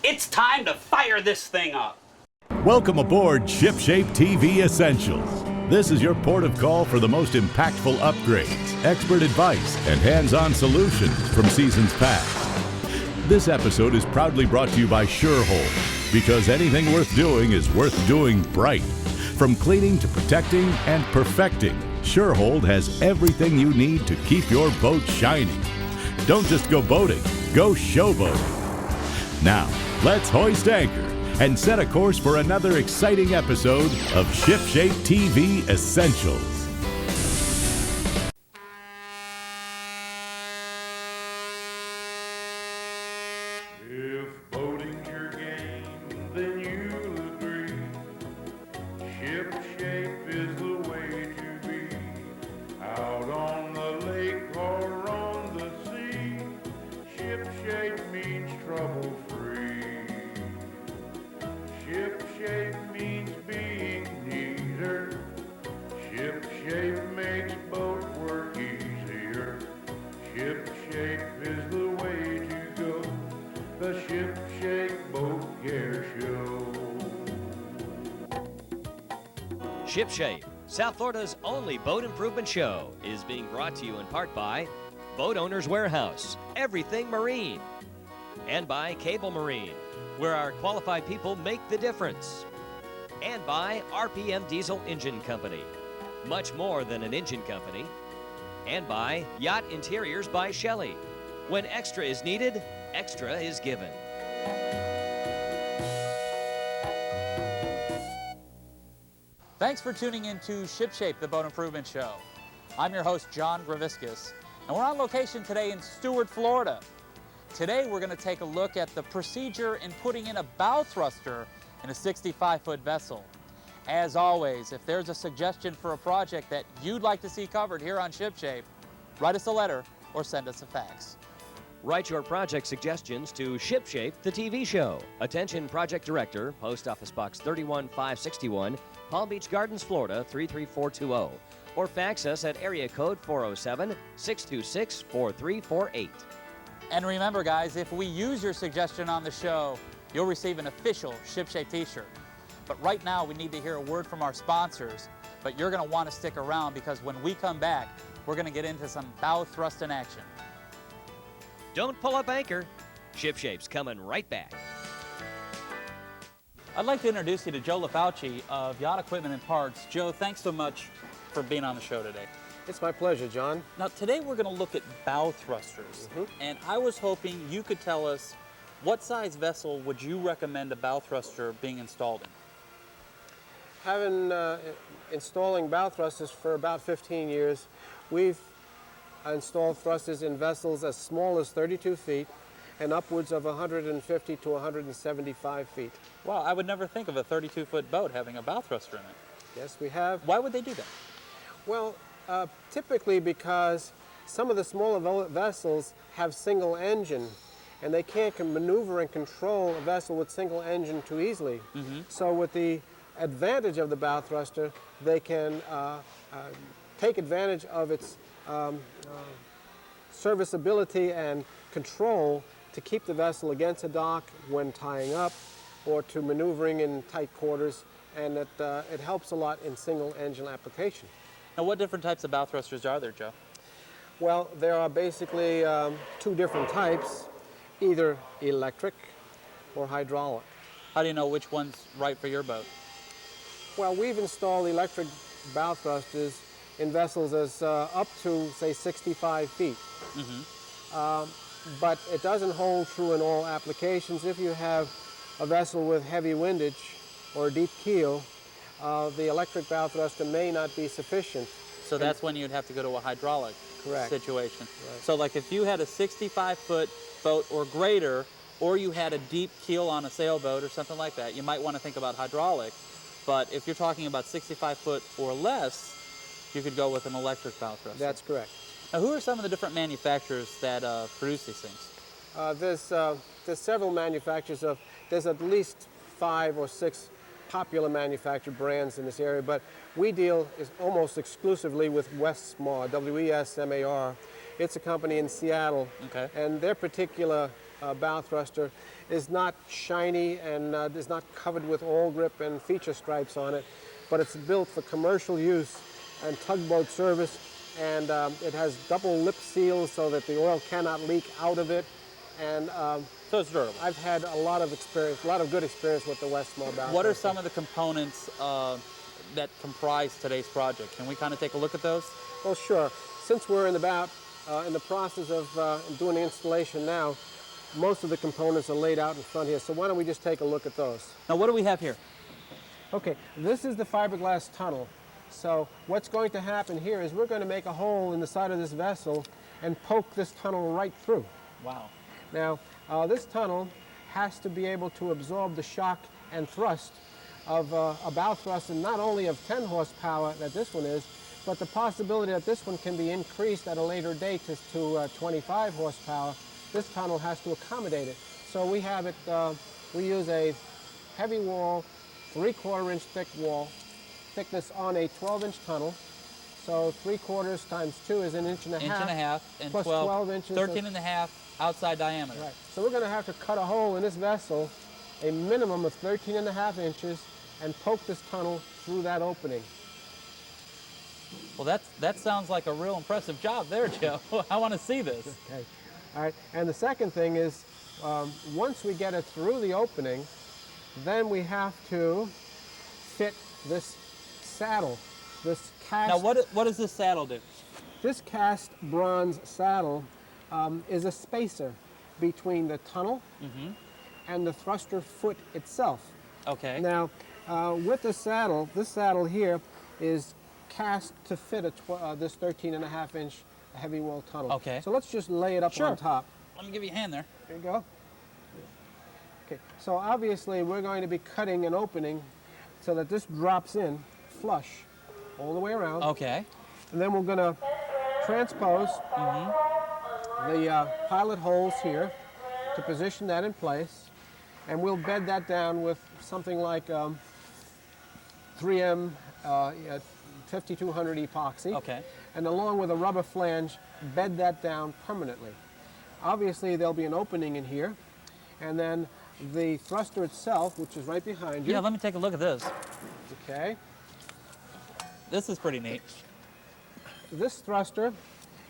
It's time to fire this thing up. Welcome aboard ShipShape TV Essentials. This is your port of call for the most impactful upgrades, expert advice, and hands-on solutions from seasons past. This episode is proudly brought to you by SureHold, because anything worth doing is worth doing bright. From cleaning to protecting and perfecting, SureHold has everything you need to keep your boat shining. Don't just go boating, go showboating. Now, let's hoist anchor and set a course for another exciting episode of ShipShape TV Essentials. If boating's your game, then you'll agree. ShipShape is the way to be. Out on the lake or on the sea, ShipShape means trouble-free. ShipShape means being neater. ShipShape makes boat work easier. ShipShape is the way to go. The ShipShape Boat Care Show. ShipShape, South Florida's only boat improvement show, is being brought to you in part by Boat Owners Warehouse, Everything Marine, and by Cable Marine, where our qualified people make the difference, and by RPM Diesel Engine Company, much more than an engine company, and by Yacht Interiors by Shelley. When extra is needed, extra is given. Thanks for tuning in to ShipShape, the Boat Improvement Show. I'm your host, John Graviscus, and we're on location today in Stuart, Florida. Today, we're going to take a look at the procedure in putting in a bow thruster in a 65-foot vessel. As always, if there's a suggestion for a project that you'd like to see covered here on ShipShape, write us a letter or send us a fax. Write your project suggestions to ShipShape, the TV show. Attention Project Director, Post Office Box 31561, Palm Beach Gardens, Florida 33420. Or fax us at area code 407-626-4348. And remember, guys, if we use your suggestion on the show, you'll receive an official ShipShape t-shirt. But right now, we need to hear a word from our sponsors. But you're going to want to stick around because when we come back, we're going to get into some bow thrust in action. Don't pull up anchor. ShipShape's coming right back. I'd like to introduce you to Joe LaFaucci of Yacht Equipment and Parts. Joe, thanks so much for being on the show today. It's my pleasure, John. Now, today we're going to look at bow thrusters. And I was hoping you could tell us what size vessel would you recommend a bow thruster being installed in? Having installing bow thrusters for about 15 years, we've installed thrusters in vessels as small as 32 feet and upwards of 150 to 175 feet. Wow, I would never think of a 32-foot boat having a bow thruster in it. Yes, we have. Why would they do that? Well, typically because some of the smaller vessels have single engine and they can't maneuver and control a vessel with single engine too easily. So with the advantage of the bow thruster, they can take advantage of its serviceability and control to keep the vessel against a dock when tying up or to maneuvering in tight quarters, and it helps a lot in single engine application. Now, what different types of bow thrusters are there, Joe? Well, there are basically two different types, either electric or hydraulic. How do you know which one's right for your boat? Well, we've installed electric bow thrusters in vessels as up to, say, 65 feet. But it doesn't hold true in all applications. If you have a vessel with heavy windage or a deep keel, the electric bow thruster may not be sufficient. So that's when you'd have to go to a hydraulic situation. Right. So like if you had a 65-foot boat or greater, or you had a deep keel on a sailboat or something like that, you might want to think about hydraulic. But if you're talking about 65-foot or less, you could go with an electric bow thruster. That's correct. Now, who are some of the different manufacturers that produce these things? There's several manufacturers. There's at least 5 or 6 popular manufactured brands in this area, but we deal almost exclusively with Westmar, W-E-S-M-A-R. It's a company in Seattle, Okay. and their particular bow thruster is not shiny and is not covered with oil grip and feature stripes on it, but it's built for commercial use and tugboat service, and it has double lip seals so that the oil cannot leak out of it. And So it's durable. I've had a lot of experience, a lot of good experience with the Westmore bow What are thruster. some of the components that comprise today's project? Can we kind of take a look at those? Well, sure. Since we're in the process of doing the installation now, most of the components are laid out in front here. So why don't we just take a look at those? Now, what do we have here? Okay, this is the fiberglass tunnel. So what's going to happen here is we're going to make a hole in the side of this vessel and poke this tunnel right through. Wow. Now, this tunnel has to be able to absorb the shock and thrust of a bow thrust, and not only of 10 horsepower that this one is, but the possibility that this one can be increased at a later date to 25 horsepower. This tunnel has to accommodate it. So we have it, we use a heavy wall, 3/4 inch thick wall, thickness on a 12-inch tunnel. So 3/4 times 2 is an inch and a half. Inch and a half and plus 12 inches. 13 and a half outside diameter. Right. So we're going to have to cut a hole in this vessel, a minimum of 13 and a half inches, and poke this tunnel through that opening. Well, that sounds like a real impressive job there, Joe. I want to see this. Okay. All right. And the second thing is, once we get it through the opening, then we have to fit this saddle, this cast. Now, what does this saddle do? This cast bronze saddle is a spacer between the tunnel and the thruster foot itself. Okay. Now, with the saddle, this saddle here is cast to fit this 13 and a half inch heavy wall tunnel. Okay. So let's just lay it up Sure. on top. Let me give you a hand there. There you go. Okay, so obviously we're going to be cutting an opening so that this drops in flush all the way around. Okay. And then we're going to transpose the pilot holes here to position that in place. And we'll bed that down with something like 3M 5200 epoxy. Okay. And along with a rubber flange, bed that down permanently. Obviously, there'll be an opening in here. And then the thruster itself, which is right behind you. Yeah, let me take a look at this. Okay. This is pretty neat. This thruster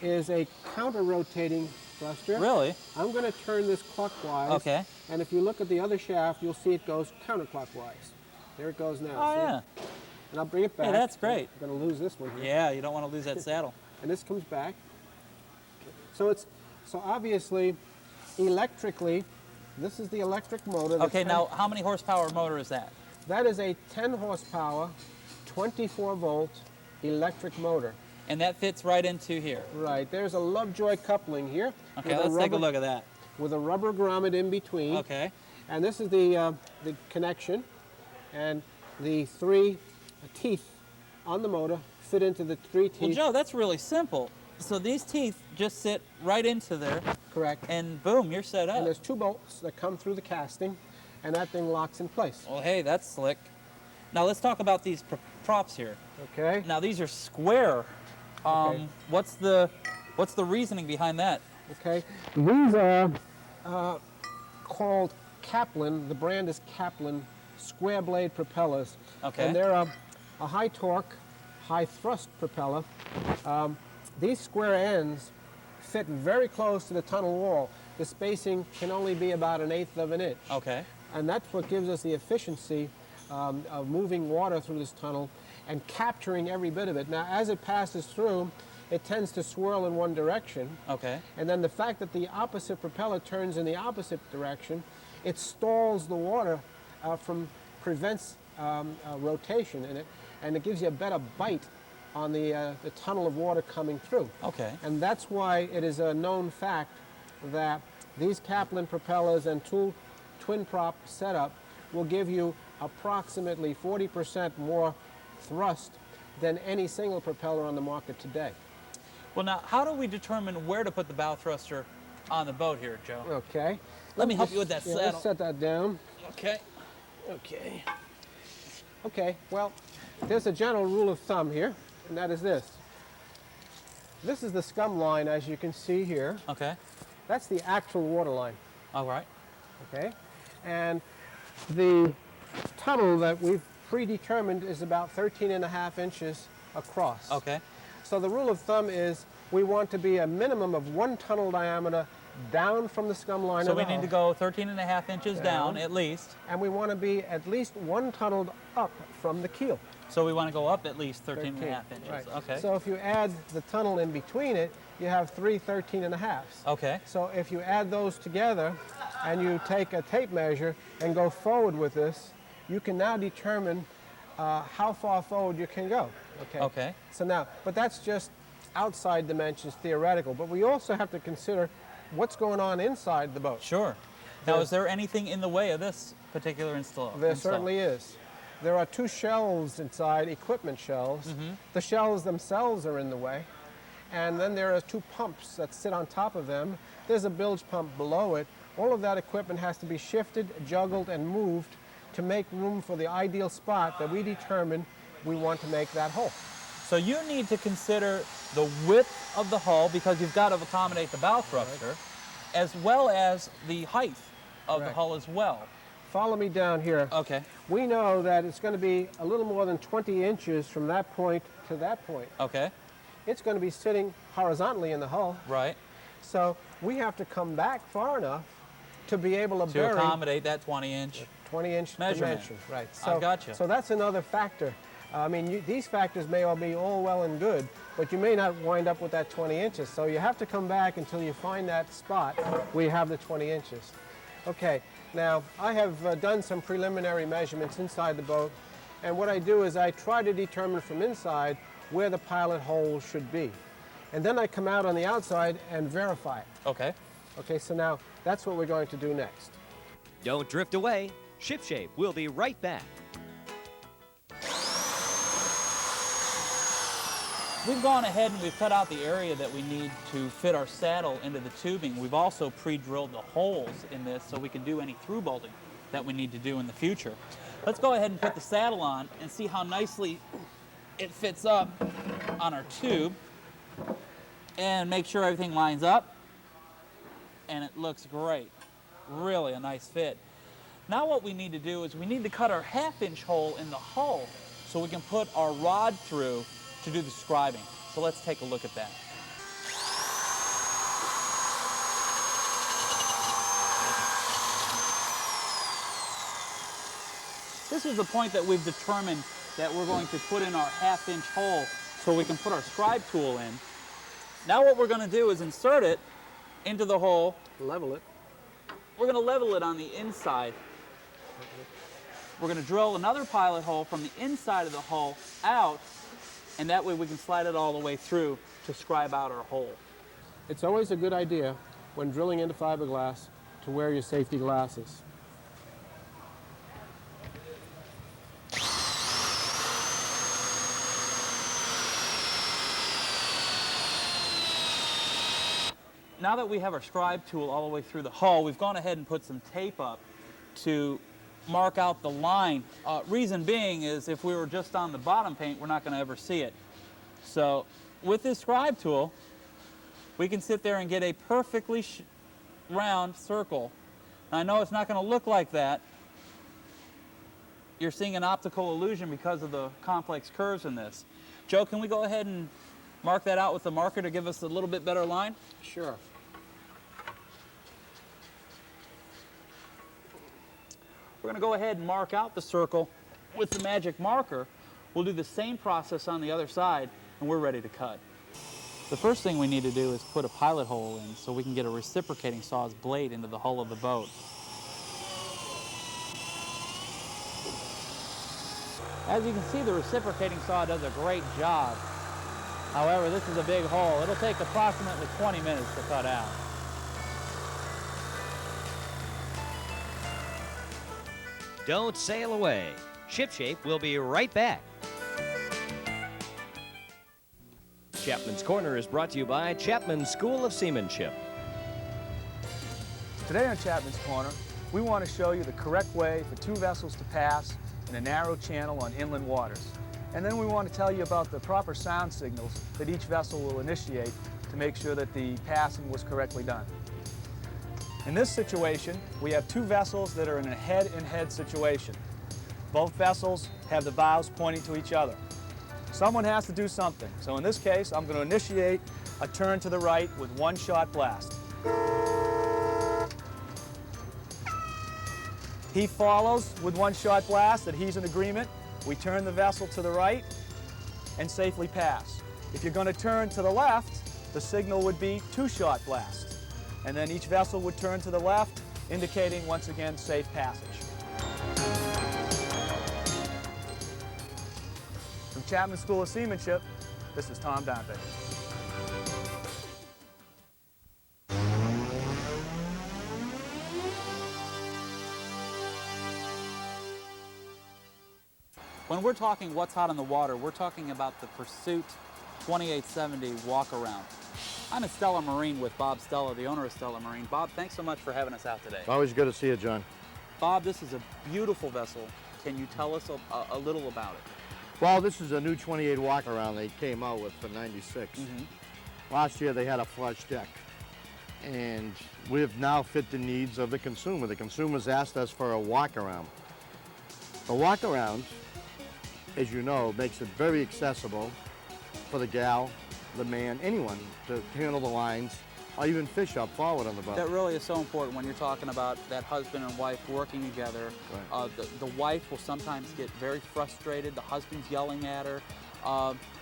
is a counter-rotating thruster. Really? I'm going to turn this clockwise. Okay. And if you look at the other shaft, you'll see it goes counterclockwise. There it goes now. Oh, see? yeah. And I'll bring it back. Hey, that's great. I'm going to lose this one here. Yeah, you don't want to lose that saddle. And this comes back. So obviously, electrically, this is the electric motor. the Okay, 10 now how many horsepower motor is that? That is a 10 horsepower, 24 volt electric motor. And that fits right into here. Right, there's a Lovejoy coupling here. Okay, with let's take a look at that. With a rubber grommet in between. Okay. And this is the connection. And the 3 teeth on the motor fit into the 3 teeth. Well, Joe, that's really simple. So these teeth just sit right into there, Correct. and boom, you're set And up. there's 2 bolts that come through the casting, and that thing locks in place. Well, hey, that's slick. Now let's talk about these props here. Okay. Now these are square. Okay. What's the reasoning behind that? Okay. These are called Kaplan. The brand is Kaplan square blade propellers. Okay. And they're a high torque, high thrust propeller. These square ends fit very close to the tunnel wall. The spacing can only be about 1/8 of an inch. Okay. And that's what gives us the efficiency of moving water through this tunnel and capturing every bit of it. Now, as it passes through, it tends to swirl in one direction. Okay. And then the fact that the opposite propeller turns in the opposite direction, it stalls the water prevents rotation in it, and it gives you a better bite on the tunnel of water coming through. Okay. And that's why it is a known fact that these Kaplan propellers and twin prop setup will give you approximately 40% more thrust than any single propeller on the market today. Well, now, how do we determine where to put the bow thruster on the boat here, Joe? Okay. Let me help you with that Yeah, saddle. let's set that down. Okay. Okay. Okay, well, there's a general rule of thumb here, and that is this. This is the scum line, as you can see here. Okay. That's the actual water line. All right. Okay? And the tunnel that we've predetermined is about 13.5 inches across. Okay. So the rule of thumb is we want to be a minimum of 1 tunnel diameter down from the scum line So of the we need hull, to go 13.5 inches down at least. and we want to be at least 1 tunnel up from the keel. So we want to go up at least 13.5 inches. Right. Okay. So if you add the tunnel in between it, you have 3 13.5s. Okay. So if you add those together and you take a tape measure and go forward with this, you can now determine how far forward you can go. Okay. Okay. So now, but that's just outside dimensions, theoretical. But we also have to consider what's going on inside the boat. Sure. Now, Yes. is there anything in the way of this particular install? There certainly is. There are 2 shelves inside, equipment shelves. The shelves themselves are in the way. And then there are 2 pumps that sit on top of them. There's a bilge pump below it. All of that equipment has to be shifted, juggled, and moved to make room for the ideal spot that we determine we want to make that hole. So you need to consider the width of the hull because you've got to accommodate the bow thruster, as well as the height of the Right. hull as well. Follow me down here. Okay. We know that it's going to be a little more than 20 inches from that point to that point. Okay. It's going to be sitting horizontally in the hull. Right. So we have to come back far enough to be able to To bury accommodate that 20-inch. 20-inch measurement. dimension. Right. I've gotcha. So that's another factor. I mean, these factors may all be all well and good, but you may not wind up with that 20 inches. So you have to come back until you find that spot where you have the 20 inches. Okay, now I have done some preliminary measurements inside the boat, and what I do is I try to determine from inside where the pilot hole should be. And then I come out on the outside and verify it. Okay. Okay, so now that's what we're going to do next. Don't drift away. ShipShape will be right back. We've gone ahead and we've cut out the area that we need to fit our saddle into the tubing. We've also pre-drilled the holes in this so we can do any through bolting that we need to do in the future. Let's go ahead and put the saddle on and see how nicely it fits up on our tube and make sure everything lines up, and it looks great. Really a nice fit. Now what we need to do is we need to cut our 1/2-inch hole in the hull so we can put our rod through to do the scribing. So let's take a look at that. This is the point that we've determined that we're going to put in our 1/2-inch hole so we can put our scribe tool in. Now what we're going to do is insert it into the hole. Level it. We're going to level it on the inside. We're going to drill another pilot hole from the inside of the hull out, and that way we can slide it all the way through to scribe out our hole. It's always a good idea when drilling into fiberglass to wear your safety glasses. Now that we have our scribe tool all the way through the hull, we've gone ahead and put some tape up to mark out the line. Reason being is if we were just on the bottom paint, we're not going to ever see it. So with this scribe tool, we can sit there and get a perfectly round circle. Now, I know it's not going to look like that. You're seeing an optical illusion because of the complex curves in this. Joe, can we go ahead and mark that out with the marker to give us a little bit better line? Sure. We're going to go ahead and mark out the circle with the magic marker. We'll do the same process on the other side, and we're ready to cut. The first thing we need to do is put a pilot hole in so we can get a reciprocating saw's blade into the hull of the boat. As you can see, the reciprocating saw does a great job. However, this is a big hole. It'll take approximately 20 minutes to cut out. Don't sail away. ShipShape will be right back. Chapman's Corner is brought to you by Chapman School of Seamanship. Today on Chapman's Corner, we want to show you the correct way for 2 vessels to pass in a narrow channel on inland waters. And then we want to tell you about the proper sound signals that each vessel will initiate to make sure that the passing was correctly done. In this situation, we have two vessels that are in a head-in-head situation. Both vessels have the bows pointing to each other. Someone has to do something. So in this case, I'm going to initiate a turn to the right with one shot blast. He follows with one shot blast, that he's in agreement. We turn the vessel to the right and safely pass. If you're going to turn to the left, the signal would be two-shot blast. And then each vessel would turn to the left, indicating, once again, safe passage. From Chapman School of Seamanship, this is Tom Dante. When we're talking what's hot on the water, we're talking about the Pursuit 2870 walk-around. I'm at Stella Marine with Bob Stella, the owner of Stella Marine. Bob, thanks so much for having us out today. Always good to see you, John. Bob, this is a beautiful vessel. Can you tell us a little about it? Well, this is a new 28 walk-around they came out with for '96. Last year they had a flush deck, and we've now fit the needs of the consumer. The consumers asked us for a walk-around. The walk-around, as you know, makes it very accessible for the gal, the man, anyone to handle the lines or even fish up forward on the boat. That really is so important when you're talking about that husband and wife working together. Right. The wife will sometimes get very frustrated. The husband's yelling at her.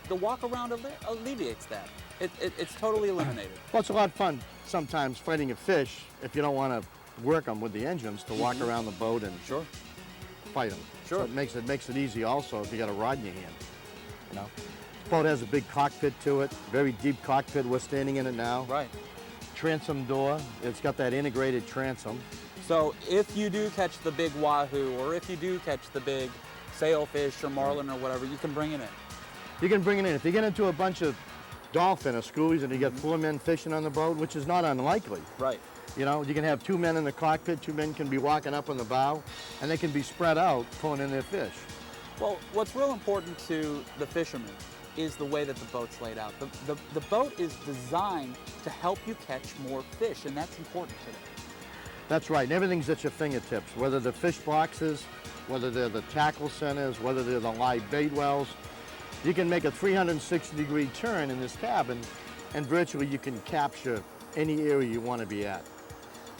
The walk-around alleviates that. It's totally eliminated. Well, it's a lot of fun sometimes fighting a fish if you don't want to work them with the engines to walk around the boat and fight them. Sure. So it makes it easy also if you got a rod in your hand. You know, this boat has a big cockpit to it, very deep cockpit. We're standing in it now. Right. Transom door. It's got that integrated transom. So if you do catch the big wahoo, or if you do catch the big sailfish or marlin or whatever, you can bring it in. You can bring it in. If you get into a bunch of dolphin or schoolies and you get 4 men fishing on the boat, which is not unlikely. Right. You know, you can have 2 men in the cockpit, 2 men can be walking up on the bow, and they can be spread out pulling in their fish. Well, what's real important to the fishermen is the way that the boat's laid out. The boat is designed to help you catch more fish, and that's important today. That's right, and everything's at your fingertips, whether they're fish boxes, whether they're the tackle centers, whether they're the live bait wells. You can make a 360-degree turn in this cabin, and virtually you can capture any area you want to be at.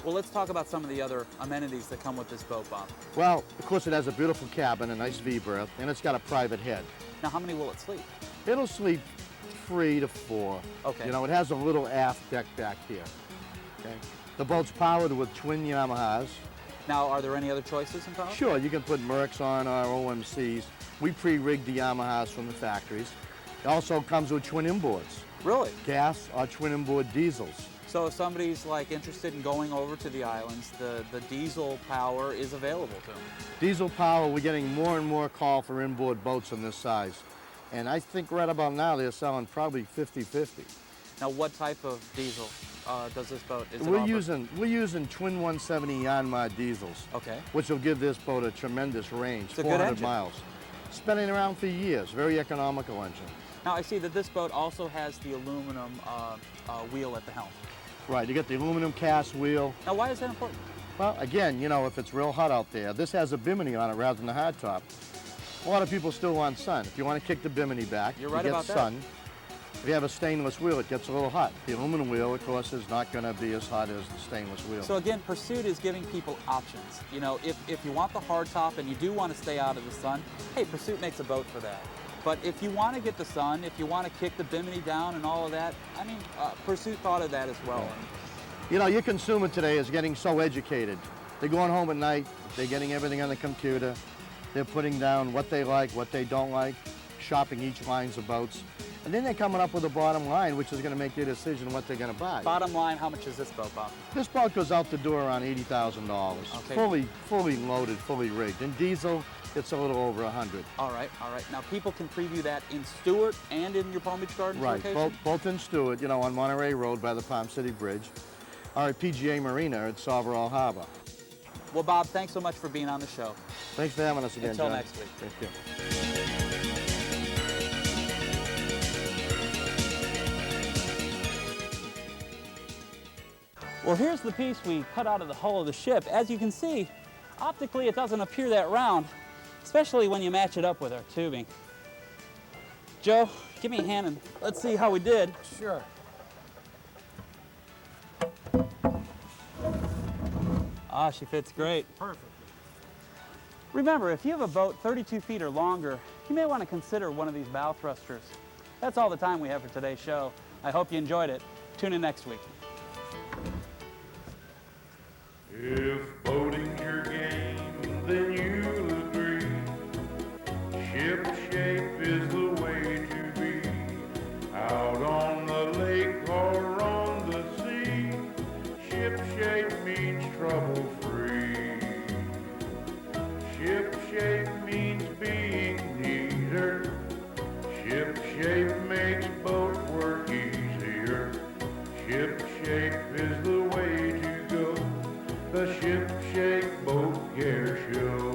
Well, let's talk about some of the other amenities that come with this boat, Bob. Well, of course, it has a beautiful cabin, a nice V-berth, and it's got a private head. Now, how many will it sleep? It'll sleep 3 to 4. Okay. You know, it has a little aft deck back here. Okay. The boat's powered with twin Yamahas. Now, are there any other choices in power? Sure, you can put Mercs on or OMCs. We pre-rigged the Yamahas from the factories. It also comes with twin inboards. Really? Gas or twin inboard diesels. So if somebody's like interested in going over to the islands, the diesel power is available to them. Diesel power, we're getting more and more call for inboard boats in this size. And I think right about now they're selling probably 50-50. Now, what type of diesel does this boat? We're using twin 170 Yanmar diesels. Okay. Which will give this boat a tremendous range, It's a good 400 engine. miles. It's been around for years, very economical engine. Now, I see that this boat also has the aluminum wheel at the helm. Right, you get the aluminum cast wheel. Now, why is that important? Well, again, you know, if it's real hot out there, this has a bimini on it rather than a hardtop. A lot of people still want sun. If you want to kick the bimini back, You're right you get about that. sun. If you have a stainless wheel, it gets a little hot. The aluminum wheel, of course, is not going to be as hot as the stainless wheel. So again, Pursuit is giving people options. You know, if you want the hardtop and you do want to stay out of the sun, hey, Pursuit makes a boat for that. But if you want to get the sun, if you want to kick the bimini down and all of that, I mean, Pursuit thought of that as well. Yeah. You know, your consumer today is getting so educated. They're going home at night, they're getting everything on the computer, they're putting down what they like, what they don't like, shopping each lines of boats, and then they're coming up with a bottom line, which is going to make their decision what they're going to buy. Bottom line, how much is this boat, Bob? This boat goes out the door around $80,000, Okay. fully loaded, fully rigged. In diesel, it's a little over 100. All right, all right. Now, people can preview that in Stewart and in your Palm Beach Gardens Right, location? both in Stewart, you know, on Monterey Road by the Palm City Bridge, or at PGA Marina at Sauverall Harbor. Well, Bob, thanks so much for being on the show. Thanks for having us again, Until John. next week. Thank you. Well, here's the piece we cut out of the hull of the ship. As you can see, optically it doesn't appear that round, especially when you match it up with our tubing. Joe, give me a hand and let's see how we did. Sure. Ah, she fits great. Perfect. Remember, if you have a boat 32 feet or longer, you may want to consider one of these bow thrusters. That's all the time we have for today's show. I hope you enjoyed it. Tune in next week. If boating's your game, then you'll agree. Ship shape is the way to be. Out on the lake or on the sea, ship shape means trouble-free. Ship shape means being neater. Ship shape makes boat work easier. Ship shape is the way to go. The Ship Shape Boat Care Show.